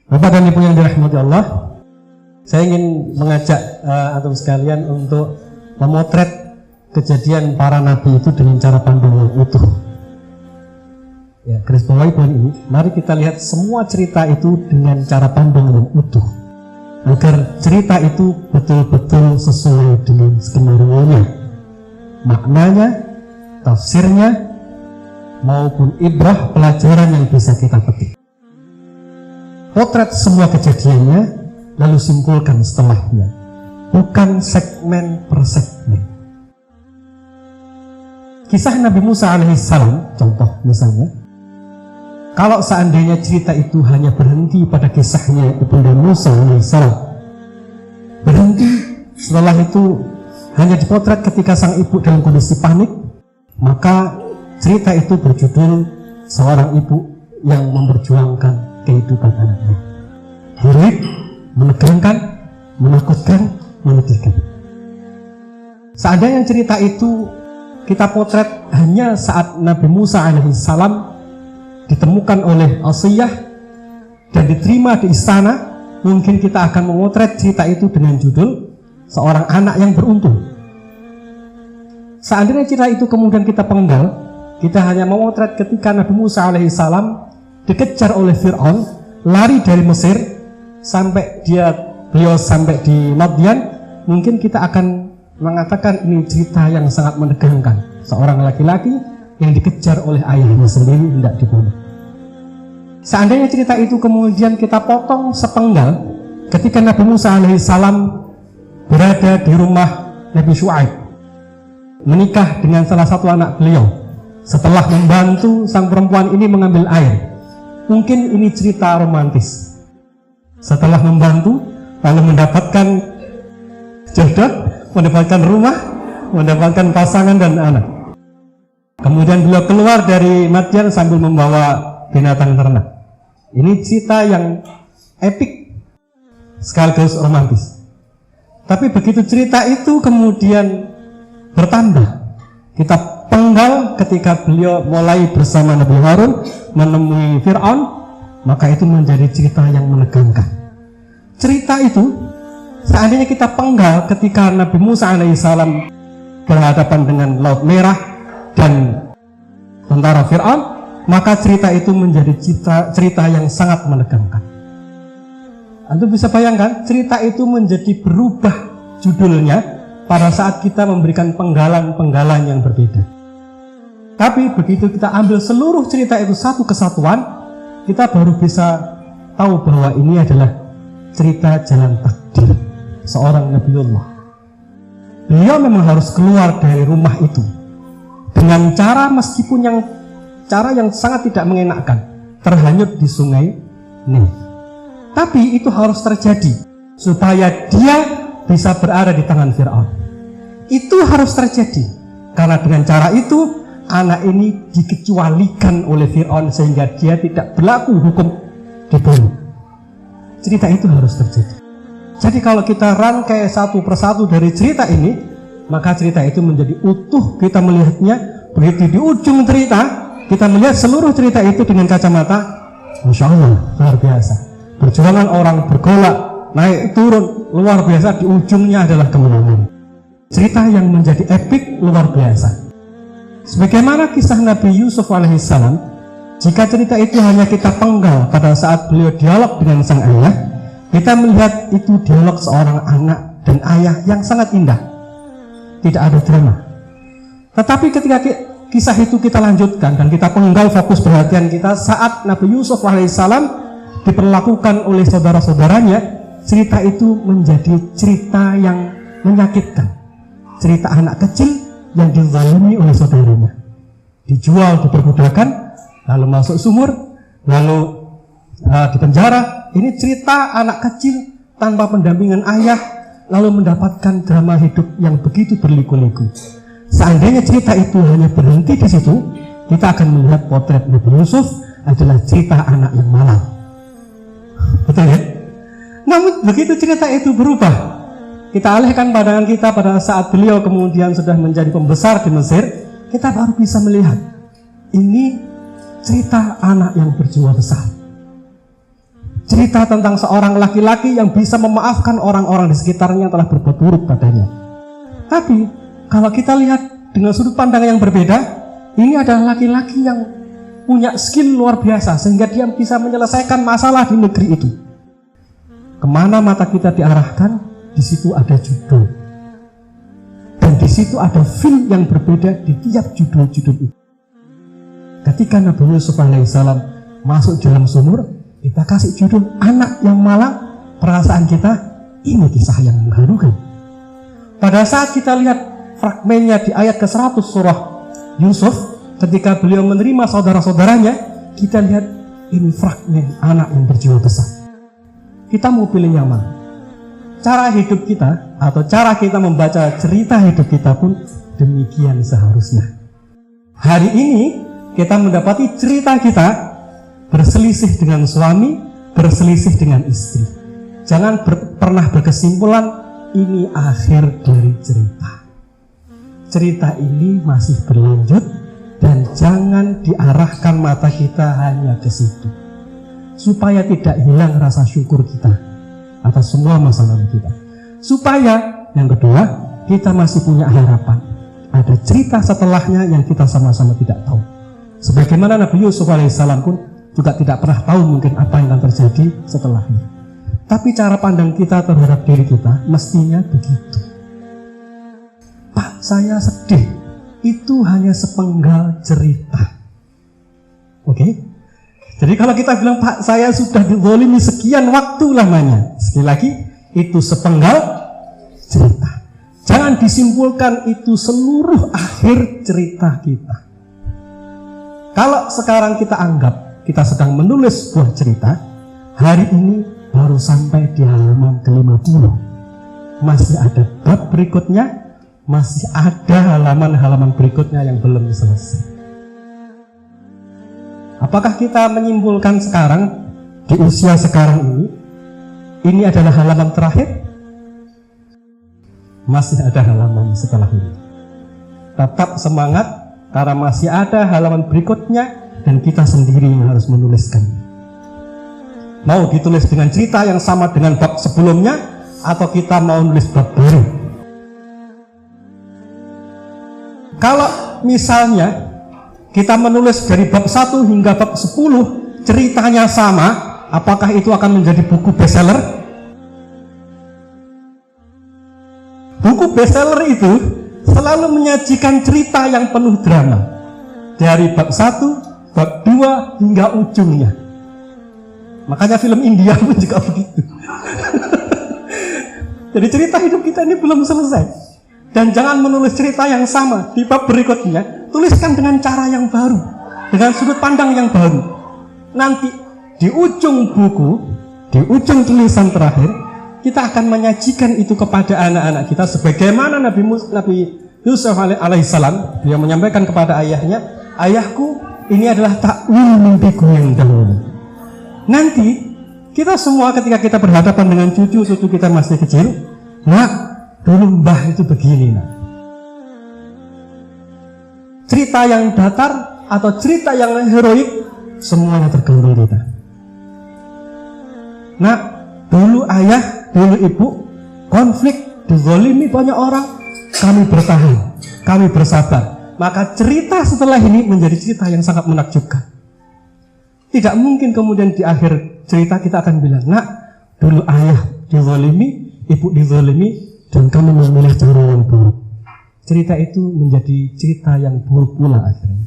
Bapak dan Ibu yang dirahmati Allah, saya ingin mengajak antum sekalian untuk memotret kejadian para nabi itu dengan cara pandang yang utuh. Ya, garis bawahi poin ini. Mari kita lihat semua cerita itu dengan cara pandang yang utuh, agar cerita itu betul-betul sesuai dengan skenario-nya, maknanya, tafsirnya, maupun ibrah pelajaran yang bisa kita petik. Potret semua kejadiannya, lalu simpulkan setelahnya, bukan segmen per segmen. Kisah Nabi Musa alaihissalam, contoh misalnya, kalau seandainya cerita itu hanya berhenti pada kisahnya Ibunda Musa alaihissalam, berhenti, setelah itu hanya dipotret ketika sang ibu dalam kondisi panik, maka cerita itu berjudul seorang ibu yang memperjuangkan kehidupan anaknya. Heroik, menegangkan, menakutkan, menyedihkan. Seandainya cerita itu kita potret hanya saat Nabi Musa alaihissalam ditemukan oleh Asiyah dan diterima di istana, mungkin kita akan memotret cerita itu dengan judul seorang anak yang beruntung. Seandainya cerita itu kemudian kita penggal, kita hanya memotret ketika Nabi Musa alaihissalam dikejar oleh Fir'aun, lari dari Mesir sampai beliau sampai di Madian, mungkin kita akan mengatakan ini cerita yang sangat menegangkan. Seorang laki-laki yang dikejar oleh ayahnya sendiri hendak dibunuh. Seandainya cerita itu kemudian kita potong sepenggal ketika Nabi Musa alaihissalam berada di rumah Nabi Syuaib, menikah dengan salah satu anak beliau, setelah membantu sang perempuan ini mengambil air. Mungkin ini cerita romantis. Setelah membantu, lalu mendapatkan jodoh, mendapatkan rumah, mendapatkan pasangan dan anak. Kemudian beliau keluar dari Madian sambil membawa binatang ternak. Ini cerita yang epik sekaligus romantis. Tapi begitu cerita itu kemudian bertambah, kita penggal ketika beliau mulai bersama Nabi Harun menemui Fir'aun, maka itu menjadi cerita yang menegangkan. Cerita itu seandainya kita penggal ketika Nabi Musa alaihissalam berhadapan dengan Laut Merah dan tentara Fir'aun, maka cerita itu menjadi cerita yang sangat menegangkan. Antum bisa bayangkan, cerita itu menjadi berubah judulnya pada saat kita memberikan penggalan-penggalan yang berbeda. Tapi begitu kita ambil seluruh cerita itu satu kesatuan, kita baru bisa tahu bahwa ini adalah cerita jalan takdir seorang Nabiullah. Beliau memang harus keluar dari rumah itu dengan cara, meskipun cara yang sangat tidak mengenakan, terhanyut di sungai Nil. Tapi itu harus terjadi supaya dia bisa berada di tangan Fir'aun. Itu harus terjadi karena dengan cara itu anak ini dikecualikan oleh Fir'aun sehingga dia tidak berlaku hukum dibunuh. Cerita itu harus terjadi. Jadi kalau kita rangkai satu persatu dari cerita ini, maka cerita itu menjadi utuh. Kita melihatnya begitu di ujung cerita, kita melihat seluruh cerita itu dengan kacamata Masya Allah, luar biasa. Perjuangan orang bergolak, naik turun, luar biasa. Di ujungnya adalah kemenangan. Cerita yang menjadi epik, luar biasa. Sebagaimana kisah Nabi Yusuf alaihissalam, jika cerita itu hanya kita penggal pada saat beliau dialog dengan sang ayah, kita melihat itu dialog seorang anak dan ayah yang sangat indah, tidak ada drama. Tetapi ketika kisah itu kita lanjutkan dan kita penggal fokus perhatian kita saat Nabi Yusuf alaihissalam diperlakukan oleh saudara-saudaranya, cerita itu menjadi cerita yang menyakitkan. Cerita anak kecil yang dizalimi oleh saudaranya, dijual, diperbudakan, lalu masuk sumur, lalu dipenjara. Ini cerita anak kecil tanpa pendampingan ayah, lalu mendapatkan drama hidup yang begitu berliku-liku. Seandainya cerita itu hanya berhenti di situ, kita akan melihat potret Nabi Yusuf adalah cerita anak yang malang. Betul ya? Namun begitu cerita itu berubah, kita alihkan pandangan kita pada saat beliau kemudian sudah menjadi pembesar di Mesir, kita baru bisa melihat ini cerita anak yang berjiwa besar. Cerita tentang seorang laki-laki yang bisa memaafkan orang-orang di sekitarnya yang telah berbuat buruk padanya. Tapi kalau kita lihat dengan sudut pandang yang berbeda, ini adalah laki-laki yang punya skill luar biasa sehingga dia bisa menyelesaikan masalah di negeri itu. Kemana mata kita diarahkan, di situ ada judul. Dan di situ ada feel yang berbeda di tiap judul-judul itu. Ketika Nabi Yusuf alaihissalam masuk dalam sumur, kita kasih judul anak yang malang. Perasaan kita, ini kisah yang mengharukan. Pada saat kita lihat fragmennya di ayat ke-100 surah Yusuf, ketika beliau menerima saudara-saudaranya, kita lihat ini fragmen anak yang berjiwa besar. Kita mau pilih yang mana? Cara hidup kita atau cara kita membaca cerita hidup kita pun demikian seharusnya. Hari ini kita mendapati cerita kita berselisih dengan suami, berselisih dengan istri. Jangan pernah berkesimpulan ini akhir dari cerita. Cerita ini masih berlanjut dan jangan diarahkan mata kita hanya ke situ, supaya tidak hilang rasa syukur kita atas semua masalah kita. Supaya yang kedua, kita masih punya harapan. Ada cerita setelahnya yang kita sama-sama tidak tahu. Sebagaimana Nabi Yusuf alaihissalam pun juga tidak pernah tahu mungkin apa yang akan terjadi setelahnya. Tapi cara pandang kita terhadap diri kita mestinya begitu. Pak, saya sedih. Itu hanya sepenggal cerita. Oke? Jadi kalau kita bilang, Pak, saya sudah dizalimi sekian waktu lamanya, sekali lagi, itu sepenggal cerita. Jangan disimpulkan itu seluruh akhir cerita kita. Kalau sekarang kita anggap kita sedang menulis sebuah cerita, hari ini baru sampai di halaman ke-50. Masih ada bab berikutnya, masih ada halaman-halaman berikutnya yang belum selesai. Apakah kita menyimpulkan sekarang, di usia sekarang ini adalah halaman terakhir? Masih ada halaman setelah ini. Tetap semangat, karena masih ada halaman berikutnya, dan kita sendiri yang harus menuliskan. Mau ditulis dengan cerita yang sama dengan bab sebelumnya, atau kita mau nulis bab baru? Kalau misalnya kita menulis dari bab 1 hingga bab 10 ceritanya sama, apakah itu akan menjadi buku bestseller? Buku bestseller itu selalu menyajikan cerita yang penuh drama, dari bab 1, bab 2 hingga ujungnya. Makanya film India pun juga begitu. Jadi cerita hidup kita ini belum selesai. Dan jangan menulis cerita yang sama di bab berikutnya, tuliskan dengan cara yang baru, dengan sudut pandang yang baru. Nanti di ujung buku, di ujung tulisan terakhir, kita akan menyajikan itu kepada anak-anak kita sebagaimana Nabi Yusuf alaihissalam, dia menyampaikan kepada ayahnya, ayahku, ini adalah takwil mimpiku yang dahulu. Nanti kita semua ketika kita berhadapan dengan cucu kita masih kecil, nak, dulu mbah itu begini, nak. Cerita yang datar atau cerita yang heroik, semuanya tergantung kita. Nah, dulu ayah, dulu ibu, konflik, dizalimi banyak orang, kami bertahan, kami bersabar. Maka cerita setelah ini menjadi cerita yang sangat menakjubkan. Tidak mungkin kemudian di akhir cerita kita akan bilang, nak, dulu ayah dizalimi, ibu dizalimi, dan kami memilih cara yang buruk. Cerita itu menjadi cerita yang buruk pula akhirnya.